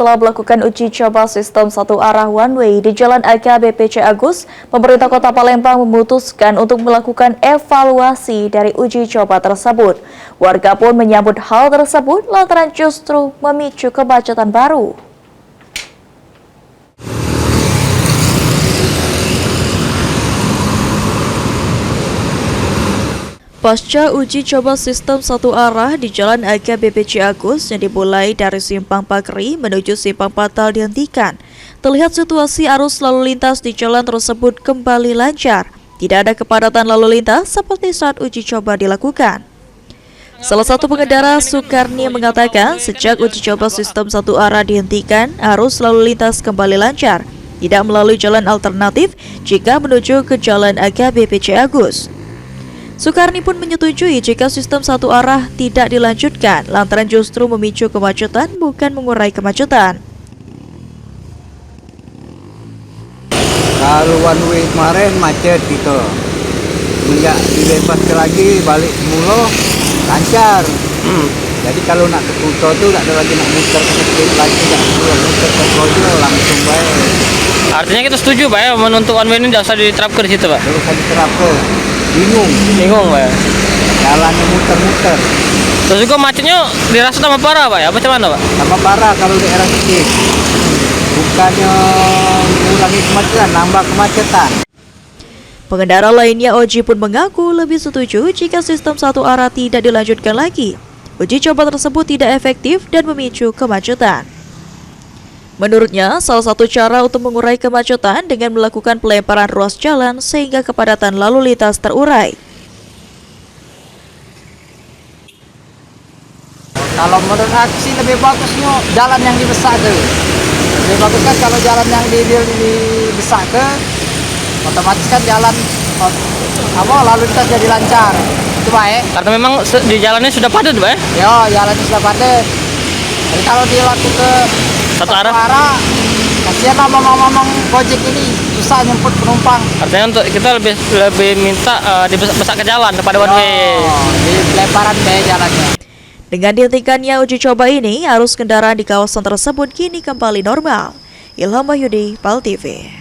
setelah melakukan uji coba sistem satu arah one way di Jalan AKBP Agus, pemerintah Kota Palembang memutuskan untuk melakukan evaluasi dari uji coba tersebut. Warga pun menyambut hal tersebut lantaran justru memicu kemacetan baru. Pasca uji coba sistem satu arah di Jalan AKBP Agus yang dimulai dari Simpang Pakri menuju Simpang Patal dihentikan, terlihat situasi arus lalu lintas di jalan tersebut kembali lancar. Tidak ada kepadatan lalu lintas seperti saat uji coba dilakukan. Salah satu pengendara, Sukarni, mengatakan sejak uji coba sistem satu arah dihentikan, arus lalu lintas kembali lancar, tidak melalui jalan alternatif jika menuju ke Jalan AKBP Agus. Sukarni pun menyetujui jika sistem satu arah tidak dilanjutkan lantaran justru memicu kemacetan bukan mengurai kemacetan. Kalau one way kemarin macet gitu, semenjak dibebas lagi balik semula lancar. Jadi kalau nak ke Kuto tuh tak ada lagi nak muter ke street lagi, tak perlu muter ke Projo, langsung baik. Artinya kita setuju Pak ya, menuntut one way ini tidak usah diterapkan di situ Pak? Terus usah diterapkan. Bingung Pak ya? Jalannya muter-muter. Terus juga macetnya dirasa tambah parah Pak ya? Macam mana Pak? Tambah parah kalau daerah kecil. Bukannya mengurangi kemacetan, nambah kemacetan. Pengendara lainnya, Oji, pun mengaku lebih setuju jika sistem satu arah tidak dilanjutkan lagi. Uji coba tersebut tidak efektif dan memicu kemacetan. Menurutnya, salah satu cara untuk mengurai kemacetan dengan melakukan pelebaran ruas jalan sehingga kepadatan lalu lintas terurai. Kalau menurut aku sih lebih bagusnya jalan yang dibesar ke. Lebih bagus kan kalau jalan yang dibesar ke, otomatis kan jalan lalu lintas jadi lancar. Itu baik. Karena memang di jalannya sudah padat Pak ya? Ya, jalannya sudah padat. Jadi kalau dilakukan ke Satu arah? kasihan lah mamang-mamang Gojek ini susah nyemput penumpang. Artinya untuk kita lebih minta dibesar ke jalan kepada one way. Di pelebaran deh jalannya. Dengan dihentikannya uji coba ini, arus kendaraan di kawasan tersebut kini kembali normal. Ilham Wahyudi, PAL TV.